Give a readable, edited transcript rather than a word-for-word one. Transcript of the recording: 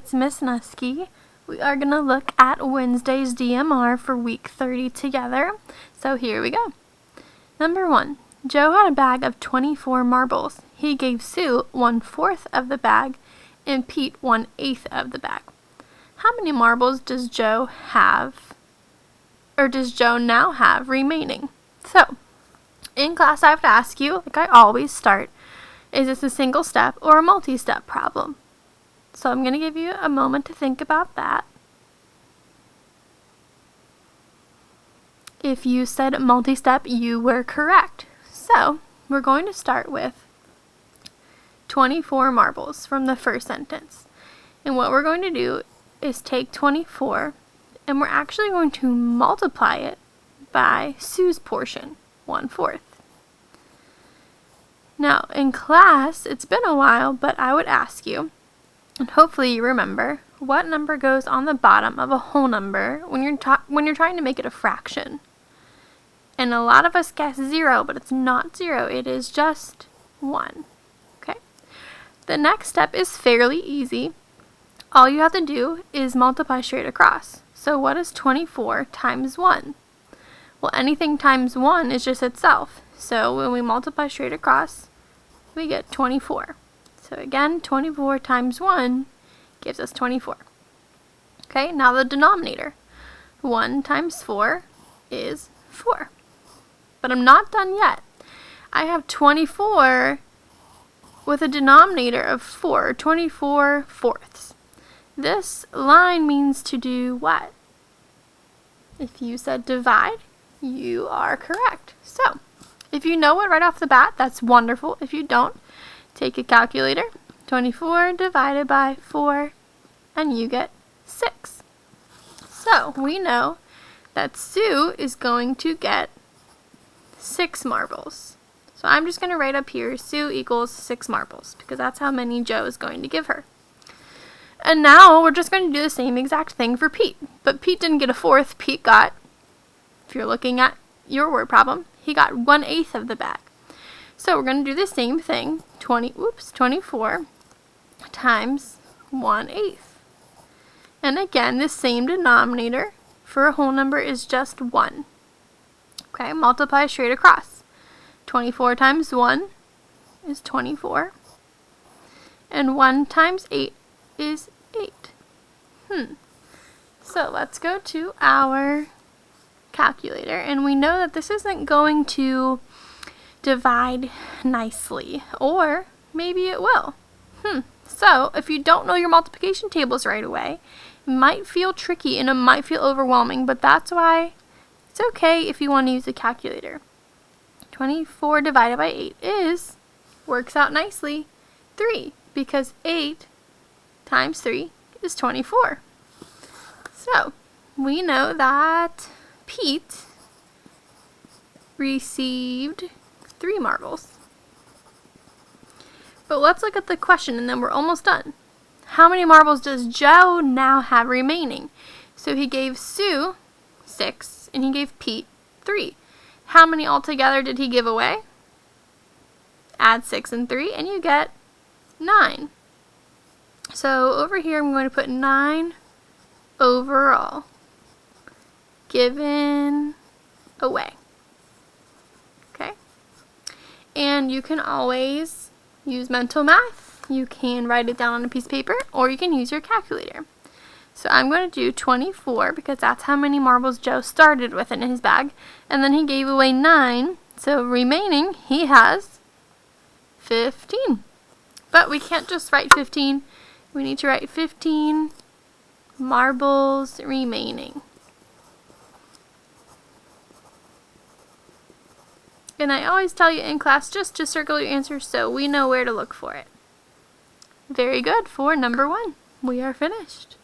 it's Miss Nusky. We are going to look at Wednesday's DMR for week 30 together. So here we go. Number 1. Joe had a bag of 24 marbles. He gave Sue 1/4 of the bag and Pete 1/8 of the bag. How many marbles does Joe have, or does Joe now have remaining? So, in class I have to ask you, like I always start, is this a single step or a multi-step problem? So I'm going to give you a moment to think about that. If you said multi-step, you were correct. So we're going to start with 24 marbles from the first sentence. And what we're going to do is take 24 and we're actually going to multiply it by Sue's portion, 1/4. Now, in class, it's been a while, but I would ask you, and hopefully you remember, what number goes on the bottom of a whole number when you're trying to make it a fraction? And a lot of us guess 0, but it's not 0. It is just 1. Okay. The next step is fairly easy. All you have to do is multiply straight across. So what is 24 times 1? Well, anything times 1 is just itself. So when we multiply straight across, we get 24. So again, 24 times 1 gives us 24. Okay, now the denominator. 1 times 4 is 4. But I'm not done yet. I have 24 with a denominator of 4, 24/4. This line means to do what? If you said divide, you are correct. So, if you know it right off the bat, that's wonderful. If you don't, take a calculator. 24 divided by 4, and you get 6. So, we know that Sue is going to get 6 marbles. So I'm just going to write up here, Sue equals 6 marbles, because that's how many Joe is going to give her. And now we're just going to do the same exact thing for Pete. But Pete didn't get a 4th. Pete got, if you're looking at your word problem, he got 1/8 of the bag. So we're going to do the same thing, 24 times 1/8. And again, the same denominator for a whole number is just 1. Okay, multiply straight across. 24 times 1 is 24. And 1 times 8 is 8. So let's go to our calculator. And we know that this isn't going to divide nicely. Or maybe it will. So if you don't know your multiplication tables right away, it might feel tricky and it might feel overwhelming. But that's why it's okay if you want to use a calculator. 24 divided by 8 works out nicely, 3, because 8 times 3 is 24. So, we know that Pete received 3 marbles. But let's look at the question and then we're almost done. How many marbles does Joe now have remaining? So he gave Sue 6 and he gave Pete 3. How many altogether did he give away? Add 6 and 3 and you get 9. So over here I'm going to put 9 overall given away. Okay? And you can always use mental math. You can write it down on a piece of paper or you can use your calculator. So I'm going to do 24 because that's how many marbles Joe started with in his bag. And then he gave away 9. So remaining, he has 15. But we can't just write 15. We need to write 15 marbles remaining. And I always tell you in class just to circle your answer so we know where to look for it. Very good for number 1. We are finished.